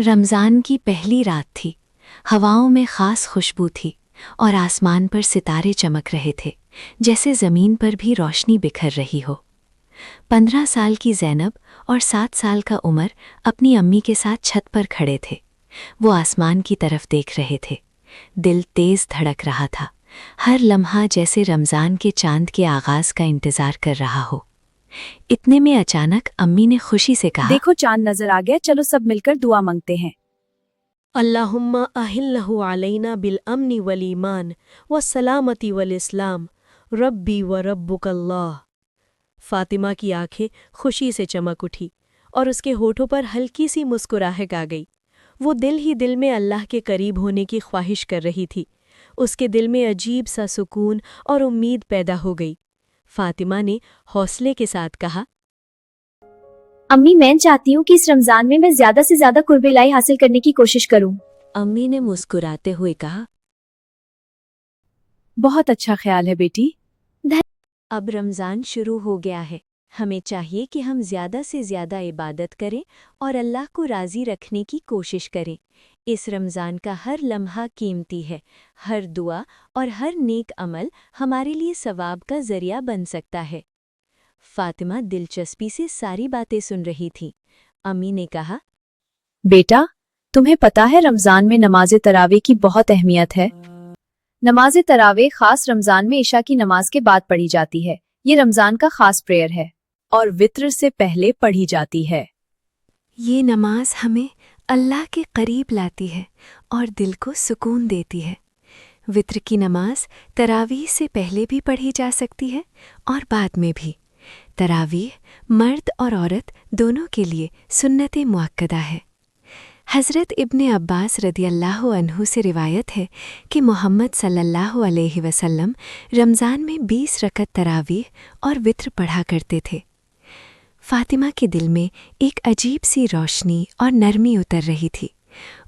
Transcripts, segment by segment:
रमज़ान की पहली रात थी। हवाओं में ख़ास खुशबू थी और आसमान पर सितारे चमक रहे थे, जैसे ज़मीन पर भी रोशनी बिखर रही हो। 15 साल की ज़ैनब और 7 साल का उमर अपनी अम्मी के साथ छत पर खड़े थे। वो आसमान की तरफ देख रहे थे। दिल तेज़ धड़क रहा था, हर लम्हा जैसे रमज़ान के चांद के आगाज़ का इंतज़ार कर रहा हो। इतने में अचानक अम्मी ने खुशी से कहा, देखो चांद नजर आ गया, चलो सब मिलकर दुआ मांगते हैं। अल्लाहुम्मा अहिल्लहु अलैना बिल अम्नि वल ईमान व सलामती वल इस्लाम रब्बी व रब्बुकल्लाह। फातिमा की आंखें खुशी से चमक उठी और उसके होठों पर हल्की सी मुस्कुराहट आ गई। वो दिल ही दिल में अल्लाह के करीब होने की ख्वाहिश कर रही थी। उसके दिल में अजीब सा सुकून और उम्मीद पैदा हो गई। फातिमा ने हौसले के साथ कहा, अम्मी, मैं चाहती हूँ कि इस रमजान में मैं ज्यादा से ज्यादा कुर्ब इलाही हासिल करने की कोशिश करूँ। अम्मी ने मुस्कुराते हुए कहा, बहुत अच्छा ख्याल है बेटी। अब रमज़ान शुरू हो गया है। हमें चाहिए कि हम ज़्यादा से ज़्यादा इबादत करें और अल्लाह को राज़ी रखने की कोशिश करें। इस रमज़ान का हर लम्हा कीमती है। हर दुआ और हर नेक अमल हमारे लिए सवाब का ज़रिया बन सकता है। फातिमा दिलचस्पी से सारी बातें सुन रही थी। अम्मी ने कहा, बेटा, तुम्हें पता है रमजान में नमाज तरावे की बहुत अहमियत है। नमाज तरावे खास रमजान में इशा की नमाज के बाद पढ़ी जाती है। ये रमजान का खास प्रेयर है और वित्र से पहले पढ़ी जाती है। ये नमाज हमें अल्लाह के करीब लाती है और दिल को सुकून देती है। वित्र की नमाज तरावीह से पहले भी पढ़ी जा सकती है और बाद में भी। तरावीह मर्द और औरत दोनों के लिए सुन्नत मुअक्कदा है। हज़रत इब्ने अब्बास रदियल्लाहु अन्हु से रिवायत है कि मोहम्मद सल्लल्लाहु अलैहि वसल्लम रमज़ान में 20 रकत तरावीह और वित्र पढ़ा करते थे। फातिमा के दिल में एक अजीब सी रोशनी और नरमी उतर रही थी।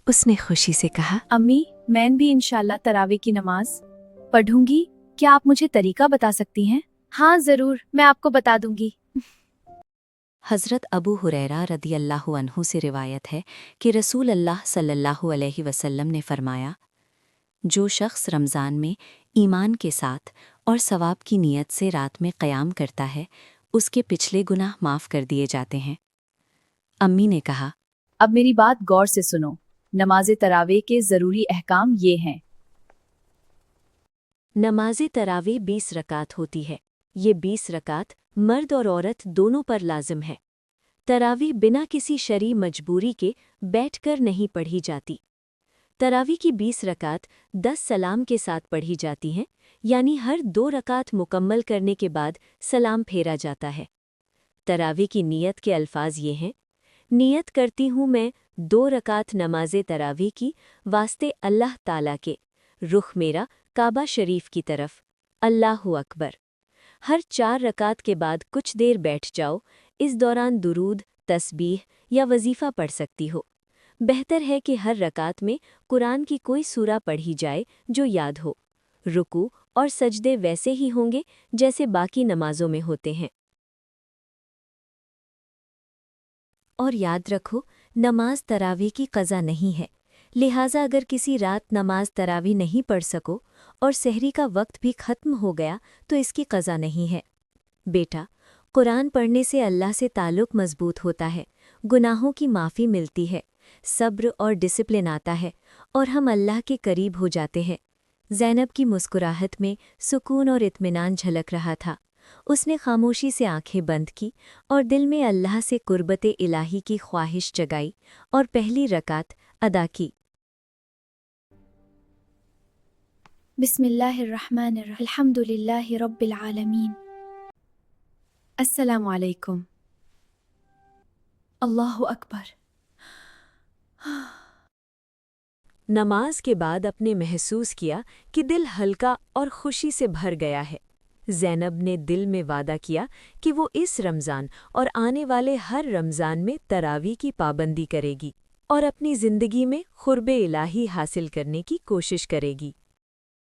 उसने खुशी से कहा, अम्मी, मैं भी इंशाल्लाह तरावे की नमाज पढ़ूंगी। क्या आप मुझे तरीका बता सकती हैं? हाँ जरूर, मैं आपको बता दूंगी। हज़रत अबू हुरैरा रदियल्लाहु अन्हु से रिवायत है कि रसूल अल्लाह सल्लल्लाहु अलैहि वसल्लम ने फरमाया, जो शख्स रमज़ान में ईमान के साथ और सवाब की नीयत से रात में क़याम करता है, उसके पिछले गुनाह माफ़ कर दिए जाते हैं। अम्मी ने कहा, अब मेरी बात गौर से सुनो। नमाज तरावे के ज़रूरी अहकाम ये हैं। नमाज तरावी 20 रकात होती है। ये 20 रकात मर्द और औरत दोनों पर लाजिम है। तरावी बिना किसी शरई मजबूरी के बैठकर नहीं पढ़ी जाती। तरावी की 20 रकात 10 सलाम के साथ पढ़ी जाती हैं, यानी हर 2 रकात मुकम्मल करने के बाद सलाम फेरा जाता है। तरावी की नियत के अल्फाज ये हैं, नियत करती हूँ मैं 2 रकात नमाज़े तरावी की वास्ते अल्लाह ताला के, रुख मेरा काबा शरीफ की तरफ, अल्लाहु अकबर। हर 4 रकात के बाद कुछ देर बैठ जाओ। इस दौरान दुरूद, तस्बीह या वजीफ़ा पढ़ सकती हो। बेहतर है कि हर रकात में कुरान की कोई सूरा पढ़ी जाए जो याद हो। रुकू और सजदे वैसे ही होंगे जैसे बाकी नमाजों में होते हैं। और याद रखो, नमाज तरावी की क़ज़ा नहीं है, लिहाजा अगर किसी रात नमाज तरावी नहीं पढ़ सको और सहरी का वक्त भी ख़त्म हो गया तो इसकी क़ज़ा नहीं है। बेटा, कुरान पढ़ने से अल्लाह से ताल्लुक़ मज़बूत होता है, गुनाहों की माफ़ी मिलती है, सब्र और डिसिप्लिन आता है और हम अल्लाह के करीब हो जाते हैं। ज़ैनब की मुस्कुराहट में सुकून और इत्मीनान झलक रहा था। उसने खामोशी से आंखें बंद की और दिल में अल्लाह से कुर्बत इलाही की ख्वाहिश जगाई और पहली रकात अदा की। बिस्मिल्लाहिर्रहमानिर्रहीम, अल्हम्दुलिल्लाहि रब्बिल आलमीन, अस्सलामु अलैकुम, अल्लाहु अकबर। नमाज के बाद अपने महसूस किया कि दिल हल्का और खुशी से भर गया है। ज़ैनब ने दिल में वादा किया कि वो इस रमज़ान और आने वाले हर रमज़ान में तरावी की पाबंदी करेगी और अपनी ज़िंदगी में क़ुर्ब इलाही हासिल करने की कोशिश करेगी।